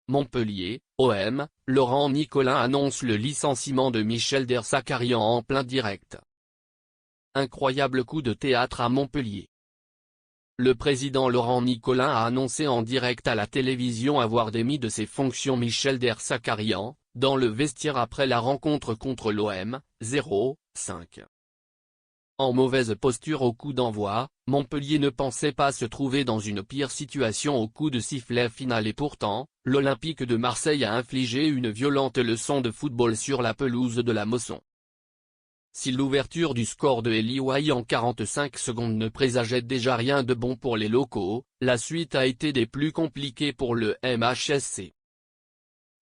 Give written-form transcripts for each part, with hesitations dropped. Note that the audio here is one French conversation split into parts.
Montpellier, OM, Laurent Nicolin annonce le licenciement de Michel Dersakarian en plein direct. Incroyable coup de théâtre à Montpellier. Le président Laurent Nicolin a annoncé en direct à la télévision avoir démis de ses fonctions Michel Dersakarian, dans le vestiaire après la rencontre contre l'OM, 0-5. En mauvaise posture au coup d'envoi, Montpellier ne pensait pas se trouver dans une pire situation au coup de sifflet final et pourtant, l'Olympique de Marseille a infligé une violente leçon de football sur la pelouse de la Mosson. Si l'ouverture du score de Eli Wahi en 45 secondes ne présageait déjà rien de bon pour les locaux, la suite a été des plus compliquées pour le MHSC.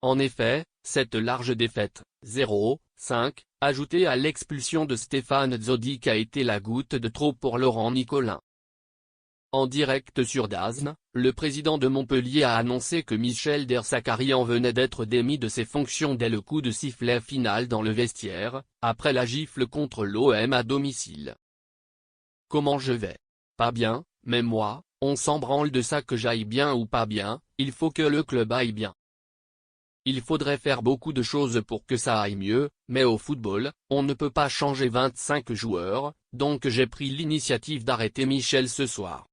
En effet, cette large défaite, 0-5, ajoutée à l'expulsion de Stéphane Tzodik a été la goutte de trop pour Laurent Nicolin. En direct sur DAZN, le président de Montpellier a annoncé que Michel Dersakarian venait d'être démis de ses fonctions dès le coup de sifflet final dans le vestiaire, après la gifle contre l'OM à domicile. Comment je vais? Pas bien, mais moi, on s'en branle de ça que j'aille bien ou pas bien, il faut que le club aille bien. Il faudrait faire beaucoup de choses pour que ça aille mieux, mais au football, on ne peut pas changer 25 joueurs, donc j'ai pris l'initiative d'arrêter Michel ce soir.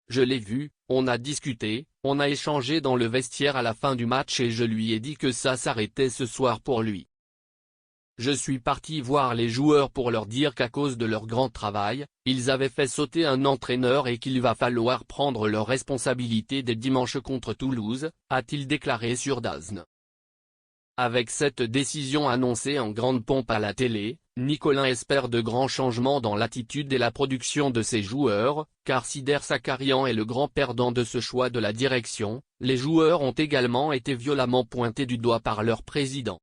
Je l'ai vu, on a discuté, on a échangé dans le vestiaire à la fin du match et je lui ai dit que ça s'arrêtait ce soir pour lui. Je suis parti voir les joueurs pour leur dire qu'à cause de leur grand travail, ils avaient fait sauter un entraîneur et qu'il va falloir prendre leurs responsabilités dès dimanche contre Toulouse, a-t-il déclaré sur DAZN. Avec cette décision annoncée en grande pompe à la télé, Nicolin espère de grands changements dans l'attitude et la production de ses joueurs, car si Dersakarian est le grand perdant de ce choix de la direction, les joueurs ont également été violemment pointés du doigt par leur président.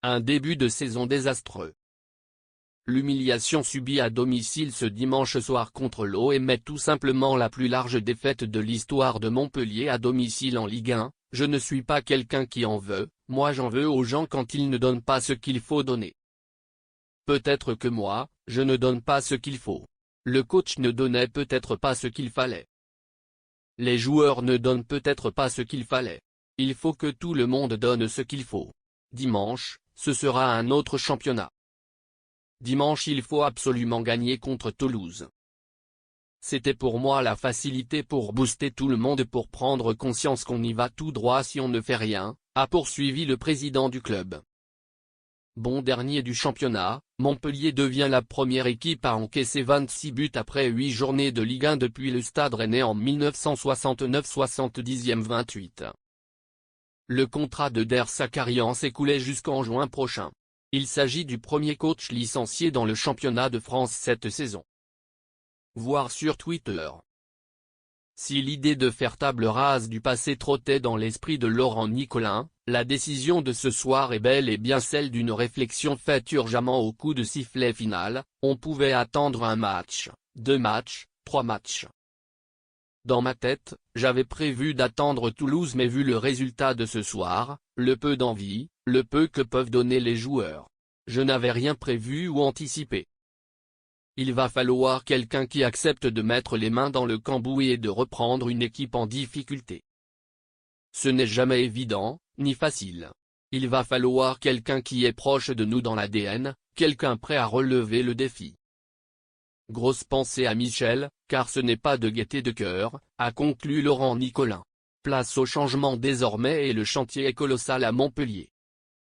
Un début de saison désastreux. L'humiliation subie à domicile ce dimanche soir contre l'OM est tout simplement la plus large défaite de l'histoire de Montpellier à domicile en Ligue 1, je ne suis pas quelqu'un qui en veut, moi j'en veux aux gens quand ils ne donnent pas ce qu'il faut donner. Peut-être que moi, je ne donne pas ce qu'il faut. Le coach ne donnait peut-être pas ce qu'il fallait. Les joueurs ne donnent peut-être pas ce qu'il fallait. Il faut que tout le monde donne ce qu'il faut. Dimanche, ce sera un autre championnat. Dimanche il faut absolument gagner contre Toulouse. C'était pour moi la facilité pour booster tout le monde pour prendre conscience qu'on y va tout droit si on ne fait rien, a poursuivi le président du club. Bon dernier du championnat, Montpellier devient la première équipe à encaisser 26 buts après 8 journées de Ligue 1 depuis le Stade Rennais en 1969 70e 28. Le contrat de Dersakarian s'écoulait jusqu'en juin prochain. Il s'agit du premier coach licencié dans le championnat de France cette saison. Voir sur Twitter. Si l'idée de faire table rase du passé trottait dans l'esprit de Laurent Nicolin, la décision de ce soir est bel et bien celle d'une réflexion faite urgemment au coup de sifflet final, on pouvait attendre un match, 2 matchs, 3 matchs. Dans ma tête, j'avais prévu d'attendre Toulouse mais vu le résultat de ce soir, le peu d'envie, le peu que peuvent donner les joueurs, je n'avais rien prévu ou anticipé. Il va falloir quelqu'un qui accepte de mettre les mains dans le cambouis et de reprendre une équipe en difficulté. Ce n'est jamais évident, ni facile. Il va falloir quelqu'un qui est proche de nous dans l'ADN, quelqu'un prêt à relever le défi. Grosse pensée à Michel, car ce n'est pas de gaieté de cœur, a conclu Laurent Nicolin. Place au changement désormais et le chantier est colossal à Montpellier.